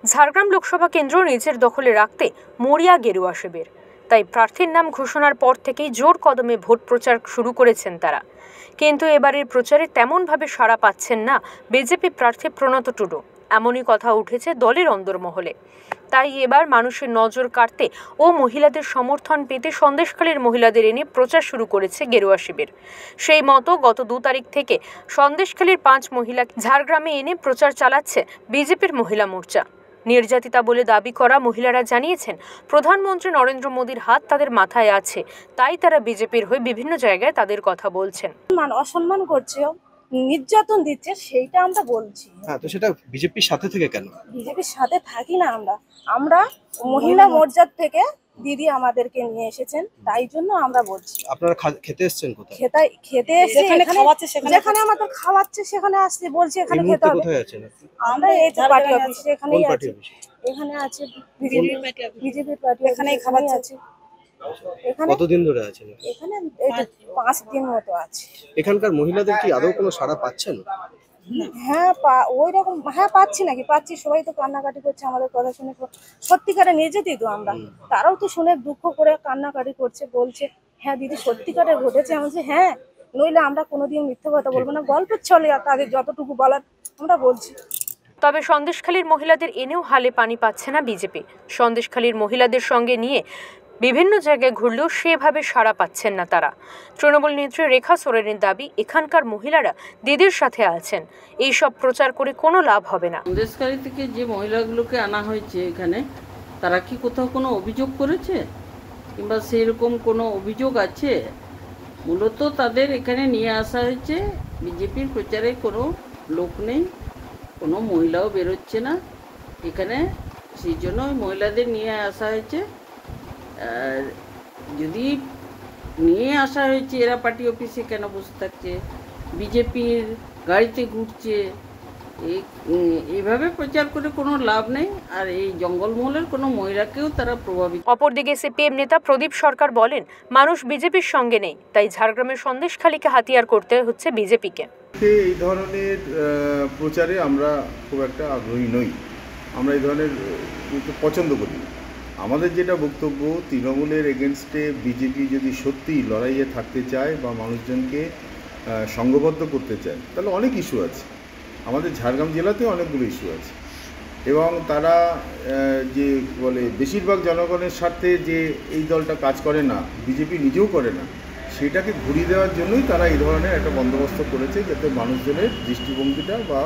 ঝাড়গ্রাম লোকসভা কেন্দ্র নিজের দখলে রাখতে মরিয়া গেরুয়া শিবির। তাই প্রার্থীর নাম ঘোষণার পর থেকেই জোর কদমে ভোট প্রচার শুরু করেছেন তারা। কিন্তু এবারের প্রচারে তেমনভাবে সাড়া পাচ্ছেন না বিজেপি প্রার্থী প্রণত টুডু। এমনই কথা উঠেছে দলের অন্দরমহলে। তাই এবার মানুষের নজর কাড়তে ও মহিলাদের সমর্থন পেতে সন্দেশখালীর মহিলাদের এনে প্রচার শুরু করেছে গেরুয়া শিবির। সেই মতো গত 2 তারিখ থেকে সন্দেশখালীর 5 মহিলা ঝাড়গ্রামে এনে প্রচার চালাচ্ছে বিজেপির মহিলা মোর্চা। নির্যাতিতা বলে দাবি করা মহিলারা জানিয়েছেন, প্রধানমন্ত্রী নরেন্দ্র মোদীর হাত তাদের মাথায় আছে, তাই তারা বিজেপির হয়ে বিভিন্ন জায়গায় তাদের কথা বলছেন। অসম্মান করছে, নির্যাতন দিচ্ছে, সেইটা আমরা বলছি। হ্যাঁ, তো সেটা বিজেপির সাথে থেকে কেন? বিজেপির সাথে থাকি না আমরা মহিলা মোর্চার থেকে দিদি আমাদেরকে নিয়ে এসেছেন, তাই জন্য আমরা বলছি। আপনারা খেতে এসেছেন কোথায়? খেতে এসে যেখানে আমাদের খাওয়াচ্ছে সেখানে আসছে, বলছি এখানে খেতে হবে। কোথায় আছেন আপনি? আমরা এই পার্টি অফিসে এখানেই আছি। এখানে আছে বিজেপির পার্টি, এখানেই খাওয়াচ্ছে। কতদিন ধরে আছেন এখানে? 5 দিন মতো আছে। এখানকার মহিলাদের কি আদৌ কোনো সাড়া পাচ্ছেন? হ্যাঁ, ওই রকম পাচ্ছি নাকি? পাচ্ছি, সবাই তো কান্নাকাটি করছে আমাদের কথা শুনে। সত্যিকারে নির্যাতিত আমরা, তারাও তো শুনে দুঃখ করে কান্নাকাটি করছে, বলছে হ্যাঁ দিদি সত্যিকারে ঘটেছে। আমি বলছি হ্যাঁ, নইলে আমরা কোনোদিন মিথ্যে কথা বলবো না, গল্পের ছলে তাদের যতটুকু বলার আমরা বলছি। তবে সন্দেশখালীর মহিলাদের এনেও হালে পানি পাচ্ছে না বিজেপি। সন্দেশখালীর মহিলাদের সঙ্গে নিয়ে বিভিন্ন জায়গায় ঘুরলেও সেভাবে সাড়া পাচ্ছেন না তারা। তৃণমূল নেত্রী রেখা সোরেনের দাবি, এখানকার মহিলারা দিদির সাথে আছেন, এই সব প্রচার করে কোনো লাভ হবে না। সন্দেশখালী থেকে যে মহিলাগুলোকে আনা হয়েছে এখানে, তারা কি কোথাও কোনো অভিযোগ করেছে কিংবা সেরকম কোনো অভিযোগ আছে? মূলত তাদের এখানে নিয়ে আসা হয়েছে, বিজেপির প্রচারে কোনো লোক নেই, কোনো মহিলাও বেরোচ্ছে না এখানে, সেই জন্য মহিলাদের নিয়ে আসা হয়েছে। আর যদি নিয়ে আসা হয়েছে, এরা পার্টি অফিসে কেন বসে থাকছে, বিজেপির গাড়িতে ঘুরছে, এইভাবে প্রচার করে কোনো লাভ নেই। আর এই জঙ্গলমহলের কোনো মহিলাকেও তারা প্রভাবিত। অপরদিকে সিপিএম নেতা প্রদীপ সরকার বলেন, মানুষ বিজেপির সঙ্গে নেই, তাই ঝাড়গ্রামের সন্দেশখালীকে হাতিয়ার করতে হচ্ছে বিজেপিকে। এই ধরনের প্রচারে আমরা খুব একটা আগ্রহী নই, আমরা এই ধরনের পছন্দ করি। আমাদের যেটা বক্তব্য, তৃণমূলের এগেনস্টে বিজেপি যদি সত্যিই লড়াইয়ে থাকতে চায় বা মানুষজনকে সংঘবদ্ধ করতে চায়, তাহলে অনেক ইস্যু আছে। আমাদের ঝাড়গ্রাম জেলাতেও অনেকগুলো ইস্যু আছে, এবং তারা যে বলে বেশিরভাগ জনগণের স্বার্থে যে এই দলটা কাজ করে না, বিজেপি নিজেও করে না, সেটাকে ঘুরিয়ে দেওয়ার জন্যই তারা এই ধরনের একটা বন্দোবস্ত করেছে, যাতে মানুষজনের দৃষ্টিভঙ্গিটা বা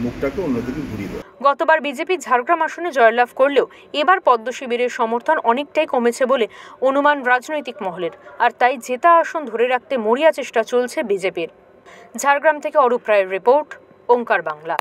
মুখটাকে অন্যদিকে ঘুরিয়ে দেয়। গতবার বিজেপি ঝাড়গ্রাম আসনে জয়লাভ করলেও এবার পদ্ম শিবিরের সমর্থন অনেকটাই কমেছে বলে অনুমান রাজনৈতিক মহলের। আর তাই জেতা আসন ধরে রাখতে মরিয়া চেষ্টা চলছে বিজেপির। ঝাড়গ্রাম থেকে অরূপ রায়ের রিপোর্ট, ওঙ্কার বাংলা।